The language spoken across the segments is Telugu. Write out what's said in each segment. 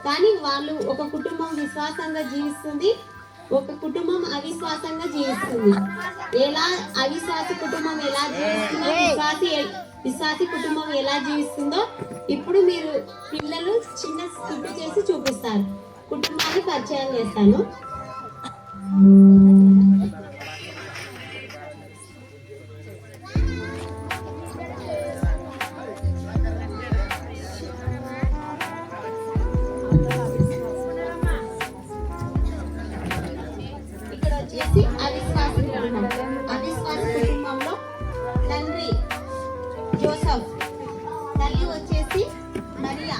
కానీ వాళ్ళు ఒక కుటుంబం విశ్వాసంగా జీవిస్తుంది, ఒక కుటుంబం అవిశ్వాసంగా జీవిస్తుంది. ఎలా అవిశ్వాస కుటుంబం ఎలా జీవిస్తుందో విశ్వాసి కుటుంబం ఎలా జీవిస్తుందో ఇప్పుడు మీరు పిల్లలు చిన్న స్కిప్ చేసి చూపిస్తారు. కుటుంబాన్ని పరిచయం చేస్తాను. అవిశ్వాస కుటుంబంలో తండ్రి జోసఫ్, తల్లి వచ్చేసి మరియా,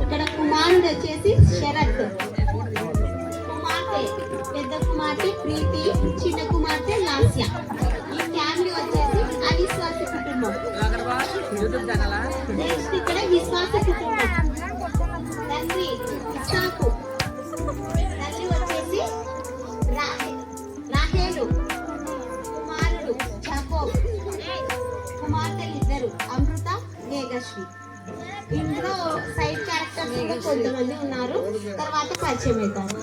ఇక్కడ కుమారుడు వచ్చేసి శరత్, కుమార్తె పెద్ద కుమార్తె ప్రీతి, చిన్న కుమార్తె లాస్య. ఈ ఫ్యామిలీ వచ్చేసి అవిశ్వాస కుటుంబం. నెక్స్ట్ ఇక్కడ విశ్వాస కుటుంబం. తండ్రి ఇస్సాకు, తల్లి వచ్చేసి రాహేలు, కుమారుడు యాకోబు, కుమార్తెలు ఇద్దరు అమృత, వేగశ్రీ. ఇందులో సైడ్ క్యారెక్టర్స్ కూడా కొంతమంది ఉన్నారు, తర్వాత పరిచయం అవుతారు.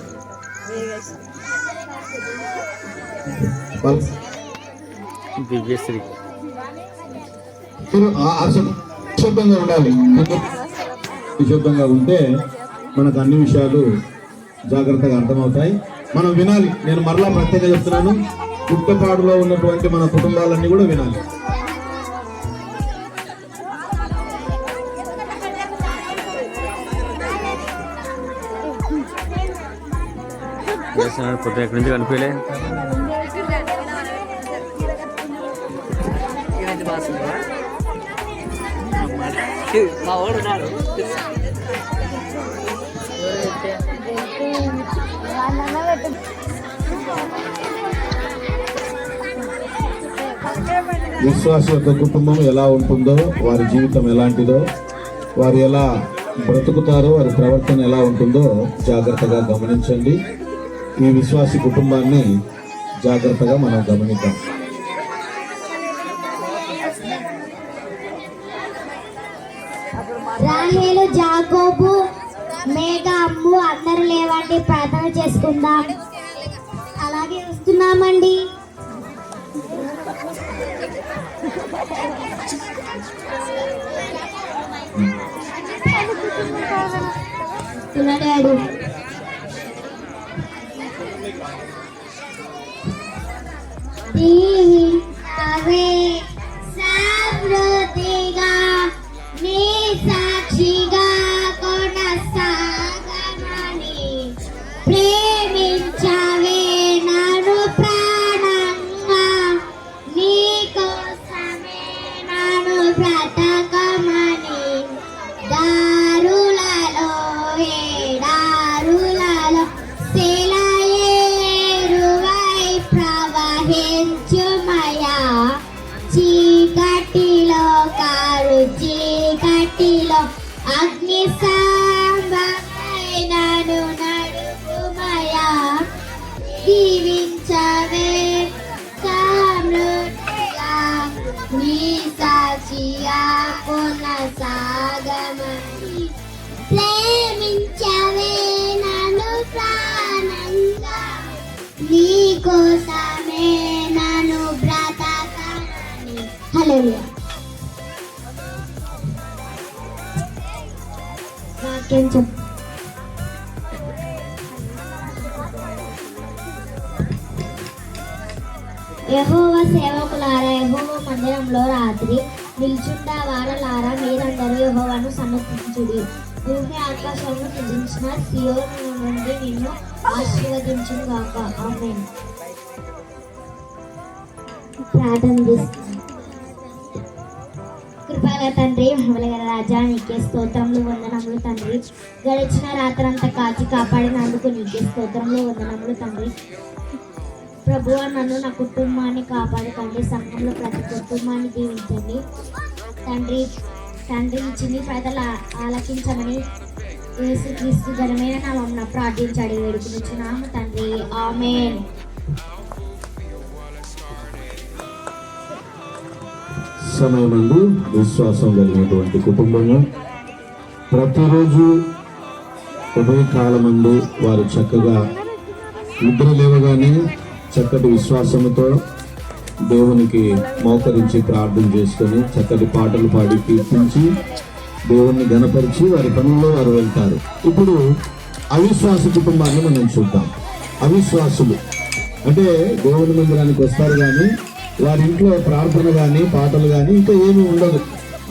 నిశ్శబ్దంగా ఉండాలి. నిశ్శబ్దంగా ఉంటే మనకు అన్ని విషయాలు జాగ్రత్తగా అర్థమవుతాయి. మనం వినాలి. నేను మరలా ప్రత్యేకంగా చెప్తున్నాను, పుట్టపాడులో ఉన్నటువంటి మన కుటుంబాలన్నీ కూడా వినాలి. ఎక్కడి నుంచి కనిపించలే. మా వాడు విశ్వాస యొక్క కుటుంబం ఎలా ఉంటుందో, వారి జీవితం ఎలాంటిదో, వారు ఎలా బ్రతుకుతారో, వారి ప్రవర్తన ఎలా ఉంటుందో జాగ్రత్తగా గమనించండి. ఈ విశ్వాసి కుటుంబాన్ని జాగ్రత్తగా మనం గమనిద్దాం. రాహేలు, యాకోబు, మేఘ, అమ్ము అందరూ లేవండి, ప్రార్థన చేసుకుందాం. అలాగే వస్తున్నామండి. తినడాడు అవే సమృద్ధిగా నీ సాక్షిగా కొనసాగమని ప్రేమించవే నన్ను ప్రాణంగా, నీ కోసమే నన్ను బ్రతకమని దారులలో ఏడారులలో సెలయేరువై ప్రవహించుమయా. చీకటిలో కారు చీకటిలో అగ్ని సాంబమైనను నడుపుమయా. దీవించవే సమృద్ధిగా నీ సాక్షిగా కొనసాగమని ప్రేమించవే నన్ను ప్రాణంగా, నీ కోసమే నన్ను బ్రతకమని. హల్లెలూయా. వాక్యం చెప్పు. యెహోవా సేవకులారా, యెహోవా మందిరంలో రాత్రి నిల్చుండ వారలారా, మీరందరూ యెహోవాను సమర్పించుడి. భూమి ఆకాశంలో నిలిచిన సియోను నుండి నిన్ను ఆశీర్వదించును గాక. ఆమేన్. ప్రార్థన చేస్తాను. కృపగల తండ్రి, మహిమగల రాజా, నీకే స్తోత్రములు వందనములు తండ్రి. గడిచిన రాత్రంతా కాచి కాపాడినందుకు నీకే స్తోత్రములు వందనములు తండ్రి. ప్రభువా, నన్ను నా కుటుంబాన్ని కాపాడుతండి. సంఘంలో ప్రతి కుటుంబాన్ని దీవించండి తండ్రి. తండ్రి, చిన్ని ప్రజలు ఆలకించమని యేసుక్రీస్తు ఘనమైన నామమున ప్రార్థించడి వేడుకునిచున్నాము తండ్రి. ఆమేన్. సమయమందు విశ్వాసం కలిగినటువంటి కుటుంబంగా ప్రతిరోజు ఉదయకాలమందు వారు చక్కగా నిద్ర లేవగానే చక్కటి విశ్వాసముతో దేవునికి మోకరించి ప్రార్థన చేసుకొని చక్కటి పాటలు పాడి కీర్తించి దేవుణ్ణి గణపరిచి వారి పనుల్లో వారు వెళ్తారు. ఇప్పుడు అవిశ్వాస కుటుంబాన్ని మనం చూద్దాం. అవిశ్వాసులు అంటే దేవుని మందిరానికి వస్తారు కానీ వారి ఇంట్లో ప్రార్థన కానీ పాటలు కానీ ఇంకా ఏమీ ఉండదు.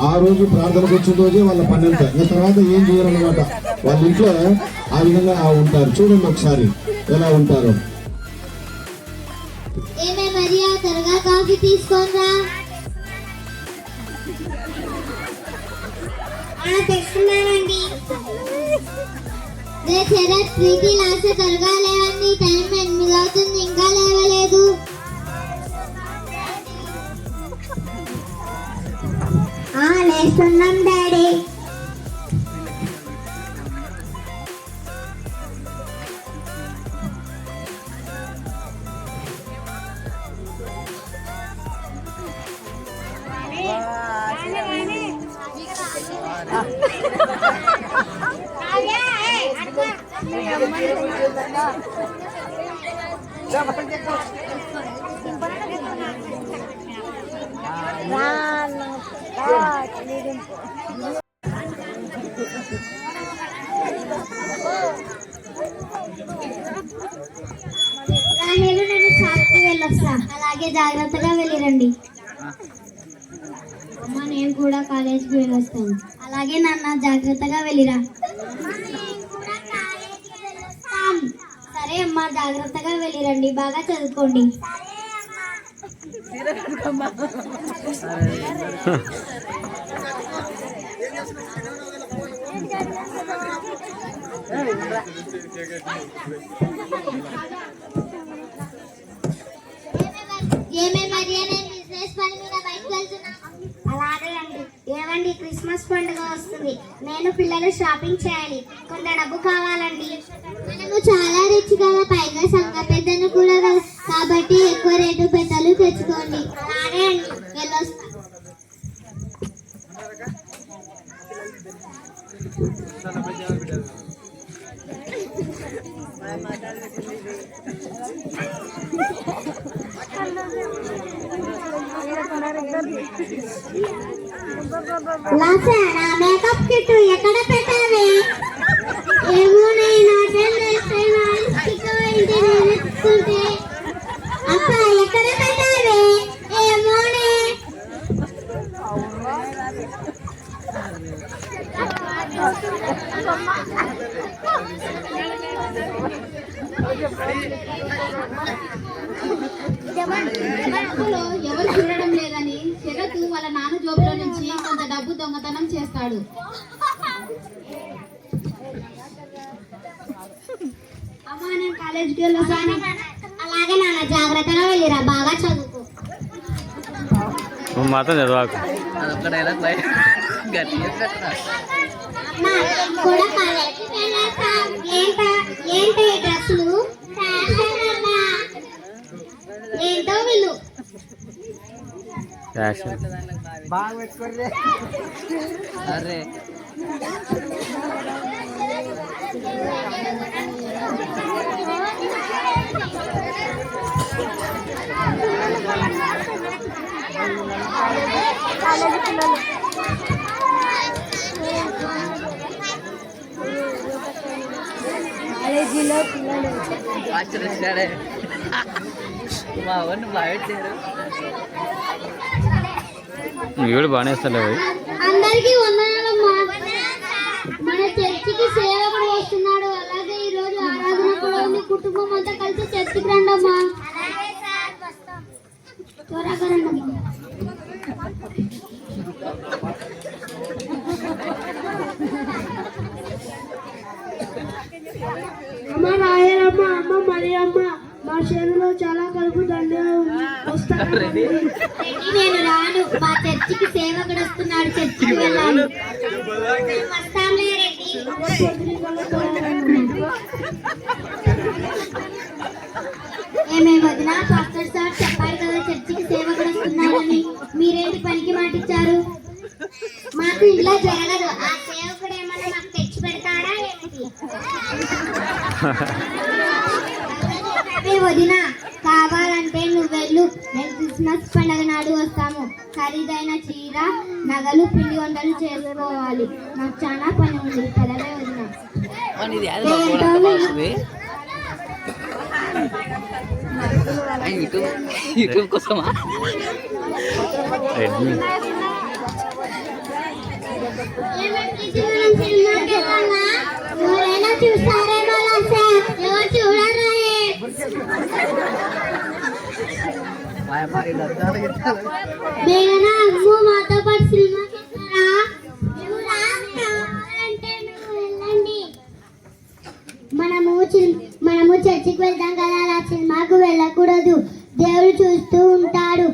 ఆ రోజు ప్రార్థనకు వచ్చిన రోజే వాళ్ళ పని అంతా, ఇంకా తర్వాత ఏం చేయాలన్నమాట. వాళ్ళ ఇంట్లో ఆ విధంగా ఉంటారు. చూడండి ఒకసారి ఎలా ఉంటారు. ఏమే మరియా, త్వరగా కాఫీ తీసుకోరా. తెస్తున్నానండి. శరత్, ప్రీతి, లాస త్వరగా లేవండి, టైం 8 అవుతుంది, ఇంకా లేవలేదు. లేస్తున్నాం డాడీ. నేను షాప్కి వెళ్ళొస్తా. అలాగే జాగ్రత్తగా వెళ్ళిరండి. అమ్మ, నేను కూడా కాలేజీకి వెళ్ళొస్తాను. అలాగే నాన్న, జాగ్రత్తగా వెళ్ళిరా. సరే అమ్మ, జాగ్రత్తగా వెళ్ళిరండి. బాగా చదువుకోండి. అలాగే అండి. ఏమండి, క్రిస్మస్ పండుగ వస్తుంది. నేను పిల్లలు షాపింగ్ చేయాలి. కొంత డబ్బు కావాలండి. మనము చాలా రిచ్ కదా, పైగా సంఘ పెద్దను కూడా కదా, కాబట్టి ఎక్కువ రేటు పెద్దలు తెచ్చుకోండి. అలాగే అండి, వెళ్ళొస్తా. నా మేకప్ కిట్ ఎక్కడ పెట్టావే? ఏమో అక్క, ఎక్కడ పెట్టావే? ఏమోనే. ఎవరు చూడడం లేదని శరత్ వాళ్ళ నాన్న జోబులో నుంచి కొంత డబ్బు దొంగతనం చేస్తాడు. అమ్మా, నేను కాలేజీకి వెళ్ళొస్తాను. అలాగే నాన్న, జాగ్రత్తగా వెళ్ళిరా. బాగా చదువుకో. మాత్రం చదవాకు. అమ్మా, కూడా కాలేజీకి వెళ్ళొస్తాం. ఏంటి డ్రెస్సులు? ఏంటో వీళ్ళు. అరే కాలేజీలో పిల్లలు ఆచరిస్తాడే మా వాడిని బాగా చేయరు. వీడు బాగానే ఇస్తాడు. అందరికీ వందనాలమ్మా. మన చర్చికి సేవకుడు వస్తున్నాడు. అలాగే ఈ రోజు ఆరాధన కూడా ఉంది. కుటుంబం అంతా కలిసి చర్చికి రండమ్మా. త్వరగా రండమ్మా. అమ్మ రాయరమ్మ, అమ్మ మరియమ్మ, మా చేనులో చాలా కలుపు దండిగా ఉంది. వస్తాను. నేను రాను. మా చర్చికి సేవకుడు వస్తున్నాడు. చర్చికి వెళ్ళాలి. వస్తాంలే రెడ్డి. ఏమే వదినా, పాస్టర్ సార్ చెప్పారు కదా చర్చికి సేవకుడు వస్తున్నాడని. మీరేంటి పనికి మాటిచ్చారు? మాకు ఇలా జరగదు. ఆ సేవకుడు ఏమన్నా వదిన కావాలంటే నువ్వు వెళ్ళు, మేము క్రిస్మస్ పండుగ నాడు వస్తాము. ఖరీదైన చీర, నగలు, పిండి వంటలు చేసుకోవాలి. నాకు చాలా పని ఉంది. పదవే వదిన. యూట్యూబ్ కోసమా? రెడ్మీ ఎవరైనా చూస్తారేమో ఎవరు చూడరా? మేఘనా అమ్ము మాతో పాటు సినిమాకి వెళ్ళండి. మనము చర్చికి వెళ్తాం కదా, అలా సినిమాకు వెళ్ళకూడదు. దేవుడు చూస్తూ ఉంటాడు.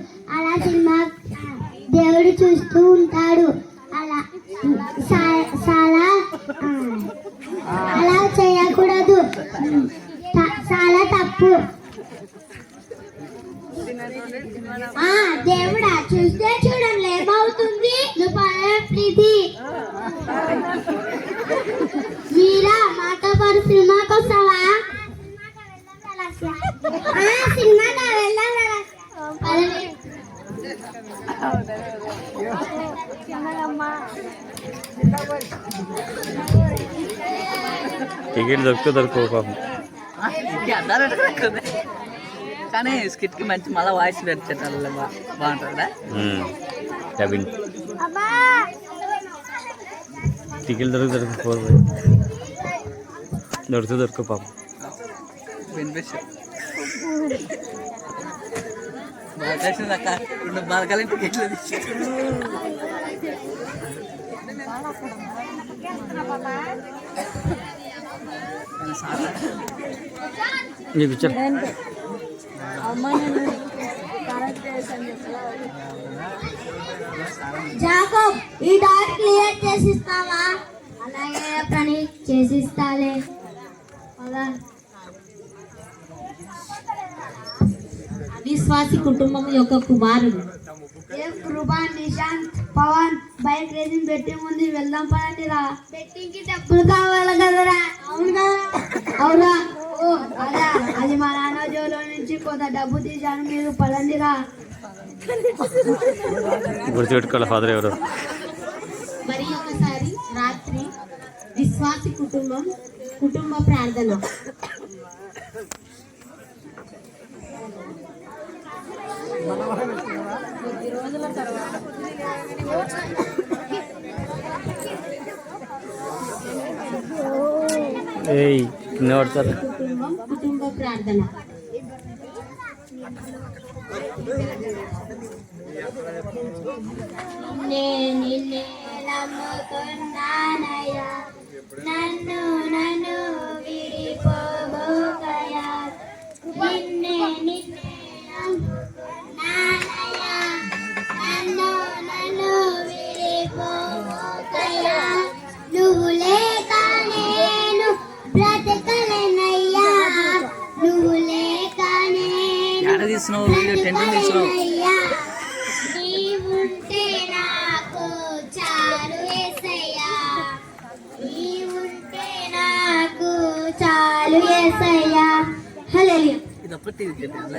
దేవుడు చూస్తూ ఉంటాడు. అలా చేయకూడదు, చాలా తప్పు. దేవుడా చూస్తే చూడండి ఏమవుతుంది. నువ్వు ప్రీతి మీరా మాతో పాటు సినిమాకి వస్తావా? సినిమాకి వెళ్దాం. టికెట్ దొరకవు పాపం. కానీ స్కిట్కి మంచి మళ్ళీ వాయిస్ పెంచాలి, బాగుంటుందా? డబ్బింగ్ టికెట్ దొరకకపోదు, దొరకవు పాపం. వినిపిస్తుంది అక్క, 2 బాలకాల టికెట్లు నీకు జాకోబ్ ఈ డాట్ క్లియర్ చేసిస్తావా? అలాగే పని చేసిస్తాలే. అవిశ్వాసి కుటుంబం యొక్క కుమారుడు. Kripan, Nishant, Pavan bike racing betting ఉంది, వెళ్దాం పడండిరా. బెట్టింగ్ కి డబ్బులు కావాలి కదరా? అవును కదా? అవునా? ఓ అదా, అది మా నాన్న జోలో నుంచి కొంత డబ్బు తీశాను, మీరు పడండిరా. గుర్తుపెట్టుకోవాలి ఫాదర్ ఎవరు. మరి ఒకసారి రాత్రి విశ్వాసి కుటుంబ ప్రార్థన. కుటుంబ ప్రార్థన. నిన్నే నమ్ముకున్నానయ్యా, నన్ను విడిపోబోకయ్యా. నిన్నే నమ్ముకున్నానయ్యా, నన్ను విడిపోబోకయ్యా. నువ్వు లేక నేను బ్రతకలేనయ్యా, నువ్వు లేక నేను బ్రతకలేనయ్యా. నీవుంటే నాకు చాలు యేసయ్యా, నీవుంటే నాకు చాలు యేసయ్యా. హల్లెలూయా.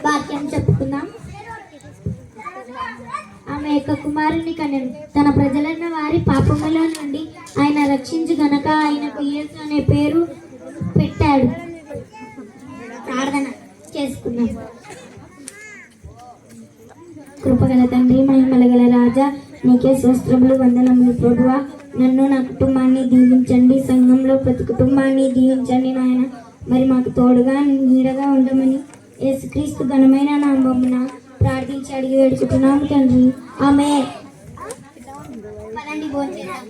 వాక్యం చెప్పుకుందాం. ఆమె యొక్క కుమారుని కనెను, తన ప్రజలైన వారి పాపములో నుండి ఆయన రక్షించు గనక ఆయనకు యేసు అనే పేరు పెట్టాడు. ప్రార్థన చేసుకుందాం. కృపగల తండ్రి, మహిమలగల రాజా, నీకే స్తోత్రములు, వందనములు ప్రభువా. నన్ను నా కుటుంబాన్ని దీవించండి, సంఘంలో ప్రతి కుటుంబాన్ని దీవించండి నాయన. మరి మాకు తోడుగా నీడగా ఉండమని యేసుక్రీస్తు ఘనమైన నామమున ప్రార్థించి అడిగి వేడుకుంటున్నాము తండ్రి. ఆమేన్. పదండి భోంచేద్దాం.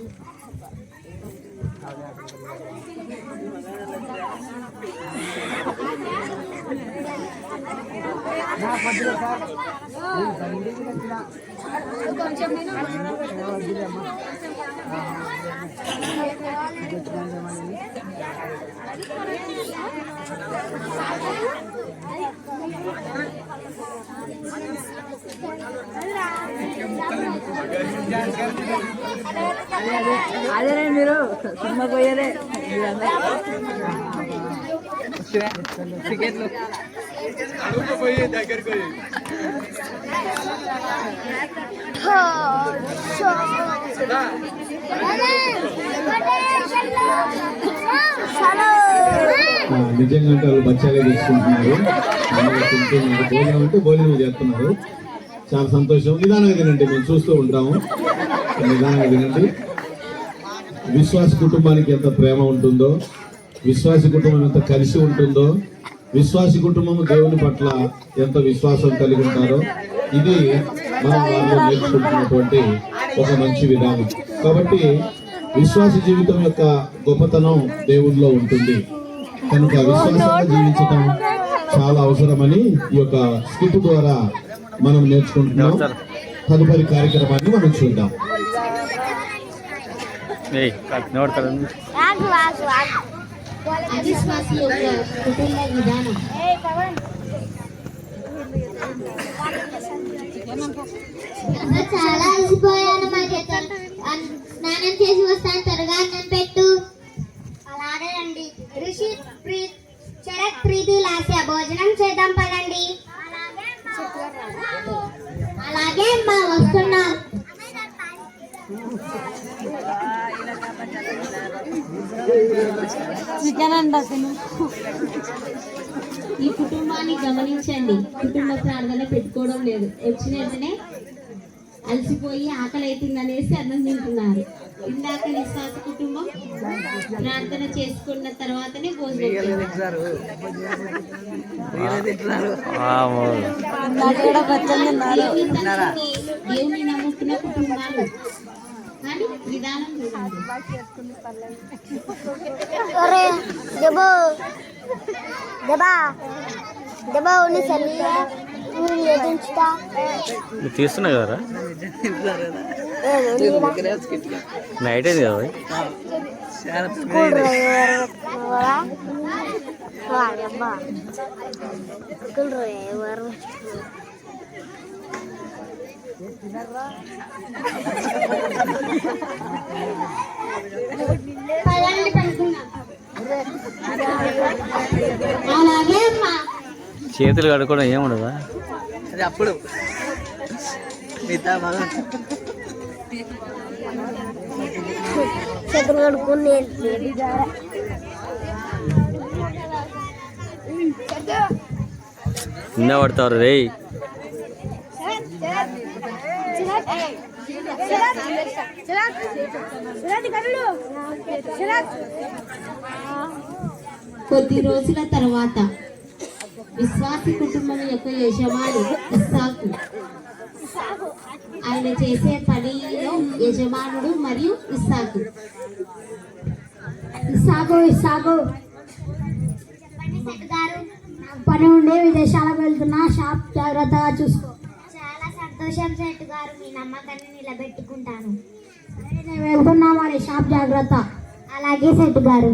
అదేనే మీరు సినిమాకి పోయారే. టికెట్లు నిజంగా అంటే వాళ్ళు బచ్చాలే తీసుకుంటున్నారు, తింటున్నారు, భోజనం అంటే భోజనం చేస్తున్నారు. చాలా సంతోషం. నిదానంగా తినండి, మేము చూస్తూ ఉంటాము. నిదానంగా తినండి. విశ్వాస కుటుంబానికి ఎంత ప్రేమ ఉంటుందో, విశ్వాస కుటుంబం ఎంత కలిసి ఉంటుందో, విశ్వాస కుటుంబం దేవుని పట్ల ఎంత విశ్వాసం కలిగి ఉంటారో, ఇది మనం వాళ్ళు నేర్చుకుంటున్నటువంటి ఒక మంచి విధానం. కాబట్టి విశ్వాస జీవితం యొక్క గొప్పతనం దేవుడిలో ఉంటుంది. కనుక విశ్వాసంగా జీవించడం చాలా అవసరమని ఈ యొక్క స్కిట్ ద్వారా మనం నేర్చుకుంటున్నాం. తదుపరి కార్యక్రమాన్ని మనం చూద్దాం. అవిశ్వాసి యొక్క కుటుంబ విధానం. చాలా అలసిపోయాను, స్నానం చేసి వస్తాను, త్వరగా అన్నం పెట్టు. అలాగే అండి. ఋషి శరత్ ప్రీతి లాస్య భోజనం చేద్దాం పదండి. అలాగే అమ్మా వస్తున్నాం. ఈ కుటుంబాన్ని గమనించండి. కుటుంబ ప్రార్థన పెట్టుకోవడం లేదు. వచ్చిన వెంటనే అలసిపోయి ఆకలి అవుతుంది అనేసి అన్నం తింటున్నారు. ఇందాక విశ్వాస కుటుంబం ప్రార్థన చేసుకున్న తర్వాతనే భోజనం చేస్తారు. దేవుని నమ్ముకున్న కుటుంబాలు కానీ విధానం చూడండి. తీస్తున్నావు కదా నైట్ అయింది కదా అలాగే అమ్మా. చేతులు కడుక్కోవడం ఏముండదా? అది అప్పుడు మిగతా బాగా చేతులు కడుక్కుని నిన్న పడతారు రే. కొద్ది రోజుల తర్వాత విశ్వాసి కుటుంబం యొక్క యజమాని ఇస్సాకు, ఆయన చేసే పనిలో యజమానుడు మరియు ఇస్సాకు పని ఉండే విదేశాలకు వెళ్తున్నా, షాప్ జాగ్రత్తగా చూసుకో. చాలా సంతోషం సెట్ గారు, మీ నమ్మకాన్ని నిలబెట్టుకుంటాను. నేను వెళ్తున్నా మరి, షాప్ జాగ్రత్త. అలాగే సెట్ గారు.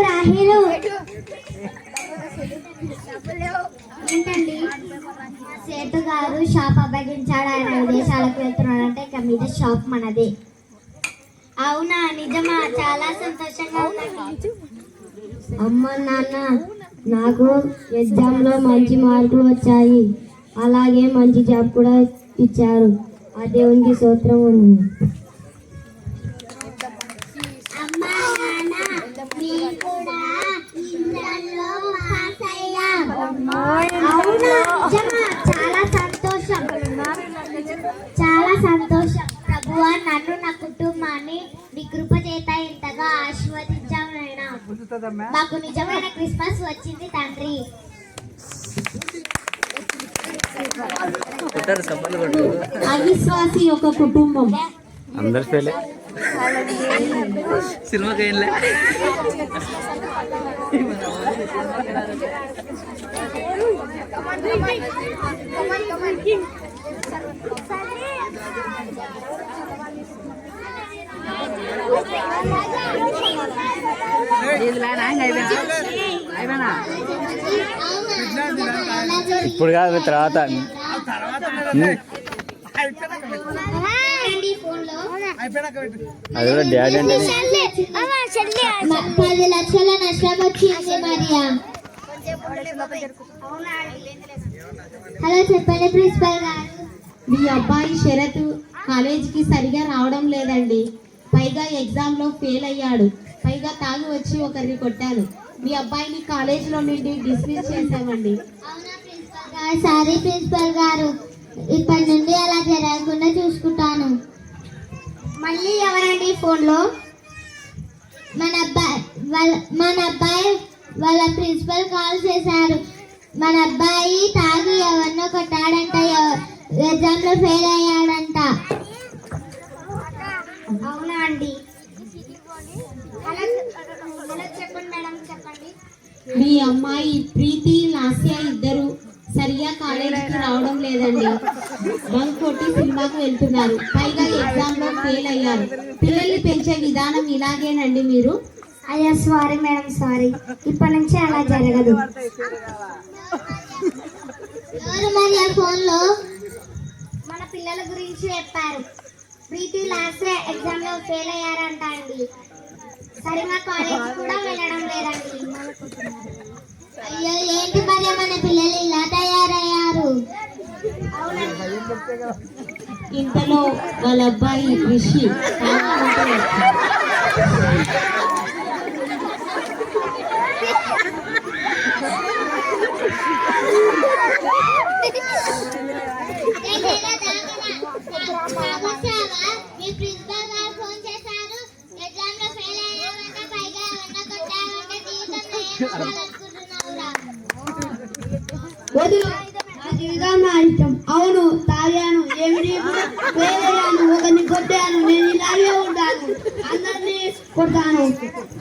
రాహేలు ఏంటండి? సేటు గారు షాప్ అప్పగించాడు, ఆయన విదేశాలకు వెళ్తున్నాడు అంటే ఇక మీద షాప్ మనదే. అవునా, నిజమా? చాలా సంతోషంగా ఉంది. అమ్మ నాన్న, నాకు ఎగ్జామ్లో మంచి మార్కులు వచ్చాయి, అలాగే మంచి జాబ్ కూడా ఇచ్చారు. ఆ దేవునికి స్తోత్రం ఉంది. అమ్మా నాన్న, మీరు కూడా ఇంటర్లో పాస్ అయ్యాం. అవునా, నిజమా? చాలా సంతోషం, చాలా సంతోషం. ప్రభువా, నన్ను నా కుటుంబాన్ని నీ కృప చేత ఇంతగా ఆశీర్వదించావు నాయనా. మాకు నిజమైన క్రిస్మస్ వచ్చింది తండ్రి. అవిశ్వాసి యొక్క కుటుంబం. అందరి పేలే సినిమాకి వెళ్ళే ఇప్పుడు కాదు తర్వాత అది కూడా డాడీ అంటే 10 లక్షల నష్టం వచ్చింది మరియా. హలో చెప్పండి ప్రిన్సిపల్ గారు. మీ అబ్బాయి శరత్ కాలేజీకి సరిగా రావడం లేదండి. పైగా ఎగ్జామ్ లో ఫెయిల్ అయ్యాడు. పైగా తాగి వచ్చి ఒకరిని కొట్టాను. మీ అబ్బాయిని కాలేజీలో నుండి డిస్మిస్ చేశామండి. అవునా ప్రిన్సిపల్ గారు? సారీ ప్రిన్సిపల్ గారు, ఇప్పటి నుండి అలా జరగకుండా చూసుకుంటాను. మళ్ళీ ఎవరండి ఫోన్లో? మన అబ్బాయి వాళ్ళ ప్రిన్సిపల్ కాల్ చేశారు. మన అబ్బాయి తాగి ఎవరినో కొట్టాడంట, ఎగ్జామ్ లో ఫెయిల్ అయ్యాడంట. అవునా అండి? చెప్పండి మేడం, చెప్పండి. మీ అమ్మాయి ప్రీతి లాస్య ఇద్దరు సరిగా కాలేజీకి రావడం లేదండి. బంక్ కొట్టి సినిమాకు వెళ్తున్నారు. పైగా ఎగ్జామ్ లో ఫెయిల్ అయ్యారు. పిల్లల్ని పెంచే విధానం ఇలాగేనండి మీరు? అయ్యా సారీ మేడం, సారీ. ఇప్పటి నుంచి అలా జరగదు. ఎవరు మరి ఆ ఫోన్లో? మన పిల్లల గురించి చెప్పారు. ప్రీతి లాస్ట్ ఎగ్జామ్ లో ఫెయిల్ అయ్యారంట అండి. సరిగా కాలేజ్ కూడా వెళ్ళడం లేదండి. అయ్యో ఏంటి మరి మన పిల్లలు ఇలా తయారయ్యారు? ఇంతలో వాళ్ళ అబ్బాయి రిషి మీ ప్రిన్సిపల్ గారు ఫోన్ చేశారు. ఎగ్జామ్ లో ఫెయిల్ అయ్యారంట, పైగా ఎవరినో కొట్టారంటే జీవితంలో ఏం అవ్వాలనుకుంటున్నావురా? వదులు, నా జీవితం నా ఇష్టం. అవును, తాగాను, ఏమిటి ఫెయిల్ అయ్యాను, ఒకరిని కొట్టాను. నేను ఇలాగే ఉంటాను, అందరినీ కొడతాను,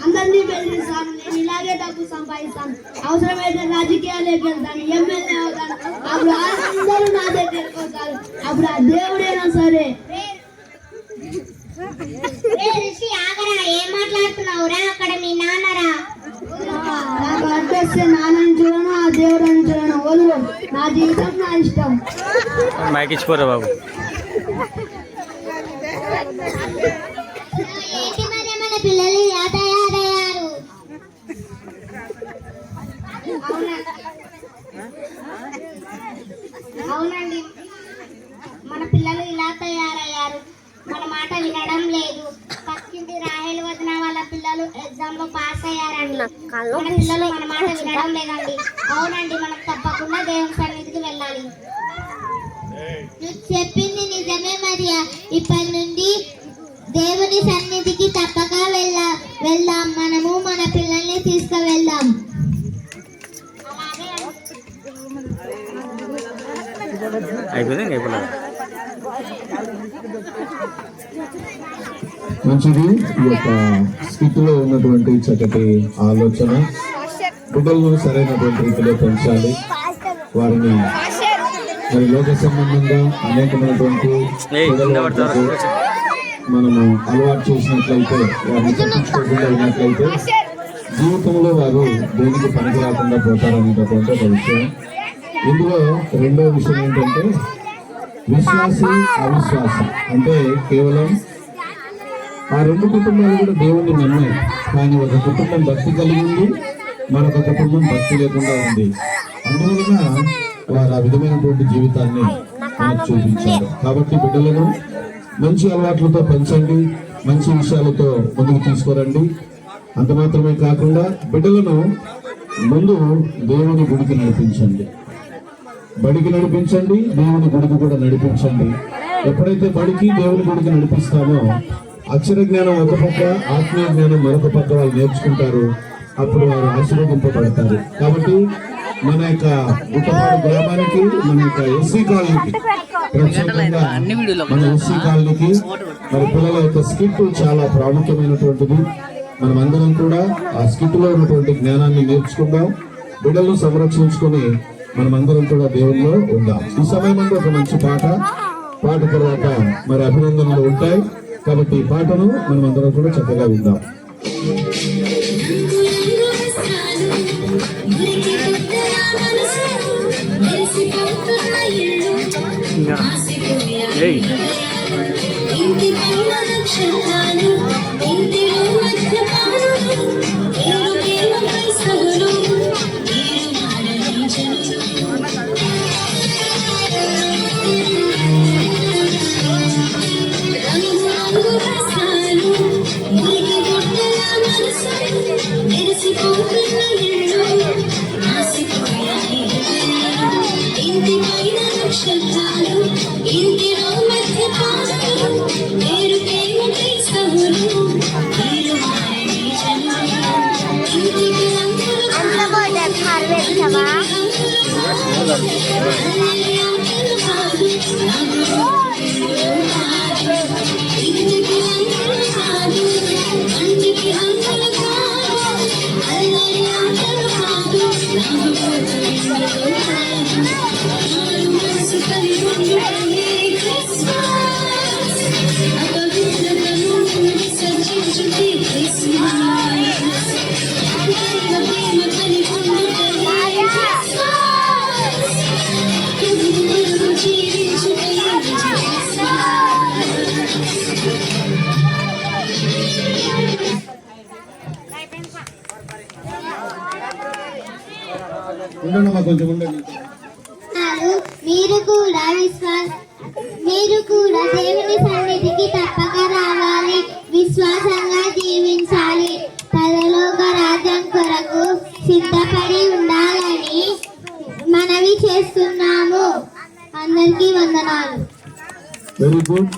అందరినీ బెదిరిస్తాను. నేను ఇలాగే డబ్బు సంపాదిస్తాను. అవసరమైతే రాజకీయాలకు వెళ్తాను, ఎమ్మెల్యే అవుతాను. అప్పుడు అందరూ నా దగ్గరికి వస్తారు. అప్పుడు ఆ దేవుడైనా సరే. రిషి ఆగరా, ఏం మాట్లాడుతున్నావురా? అక్కడ మీ నాన్నరా? నాకు అడ్డొస్తే నాన్నని చూడను, ఆ దేవుడని చూడను. వదులు, నా జీవితం నా ఇష్టం. మైక్ ఇచ్చిపోరా బాబు. ఏంటి మరి మన పిల్లలు ఎలా తయారయ్యారు? అవునండి, మన పిల్లలు ఇలా తయారయ్యారు. మన మాట వినడం లేదు. పక్కింటి రాహేల్ వదిన వాళ్ళ పిల్లలు ఎగ్జామ్ లో పాస్ అయ్యారండి. మన పిల్లలు మన మాట వినడం లేదండి. అవునండి, మనం తప్పకుండా దేవుని సన్నిధికి వెళ్ళాలి. నువ్వు చెప్పింది నిజమే మరియా. ఇప్పటి నుండి దేవుని సన్నిధికి తప్పక వెళ్దాం. మనము మన పిల్లల్ని తీసుకువెళ్దాం. అయిపోయింది అయిపోలేదు. మంచిది. ఈ యొక్క స్కిట్ లో ఉన్నటువంటి చక్కటి ఆలోచన, బిడ్డలను సరైనటువంటి రీతిలో పెంచాలి. వారిని మరి లోక సంబంధంగా అనేకమైనటువంటి మనము అలవాటు చేసినట్లయితే, వారిని పట్టించుకోకుండా ఉన్నట్లయితే జీవితంలో వారు దేనికి పనికి రాకుండా పోతారనేటటువంటి ఒక విషయం. ఇందులో రెండో విషయం ఏంటంటే విశ్వాసి అవిశ్వాసి. అంటే కేవలం ఆ రెండు కుటుంబాలు కూడా దేవుణ్ణి నమ్మాయి, కానీ ఒక కుటుంబం భక్తి కలిగి ఉంది, మరొక కుటుంబం భక్తి లేకుండా ఉంది. అందువలన వారు ఆ విధమైనటువంటి జీవితాన్ని మనకు చూపించారు. కాబట్టి బిడ్డలను మంచి అలవాట్లతో పెంచండి, మంచి విషయాలతో ముందుకు తీసుకురండి. అంత మాత్రమే కాకుండా బిడ్డలను ముందు దేవుని గుడికి నడిపించండి. బడికి నడిపించండి, దేవుని గుడికి కూడా నడిపించండి. ఎప్పుడైతే బడికి దేవుని గుడికి నడిపిస్తామో అక్షర జ్ఞానం ఒక పక్క, ఆత్మీయ జ్ఞానం మరొక పక్క వాళ్ళు నేర్చుకుంటారు. అప్పుడు వారు ఆశీర్వదింపబడతారు. కాబట్టి మన యొక్క గుట్టపాడు గ్రామానికి, మన యొక్క ఎస్సీ కాలనీకి, ప్రత్యేకంగా మన ఎస్సీ కాలనీకి మరి పిల్లల యొక్క స్కిట్ చాలా ప్రాముఖ్యమైనటువంటిది. మనం అందరం కూడా ఆ స్కిట్ లో ఉన్నటువంటి జ్ఞానాన్ని నేర్చుకుందాం, బిడ్డలను సంరక్షించుకొని మనమందరం కూడా దేవుల్లో ఉందాం. ఈ సమయం ఒక మంచి పాట తర్వాత మరి అభినందనలు ఉంటాయి. కాబట్టి ఈ పాటను మనమందరం కూడా చక్కగా విందాం. మెరిసిపోతున్న ఇల్లు ఆసిపోయే ఇంటి పైన నక్షత్రాలు ఇంటిలో మధ్యపాలు ఏరుకేల క్రైస్తవులు ఏరు మారని జనులు రంగు రంగు రసాలు మురికి గుడ్డల మనసు మెరిసిపోతున్న ఇల్లు ఆసిపోయాయి ఇంటి పైన నక్షత్రాలు ఇంటిలో మధ్యపాలు ఏరుకేల క్రైస్తవులు ఏరు మారని జనులు ఇంటికి రంగులు ఉండండి కొంచెం ఉండండి. మీరు కూడా దేవుని సన్నిధికి తప్పక రావాలి, విశ్వాసంగా జీవించాలి, పరలోక రాజ్యం కొరకు సిద్ధపడి ఉండాలని మనవి చేస్తున్నాము. అందరికీ వందనాలు. Very good.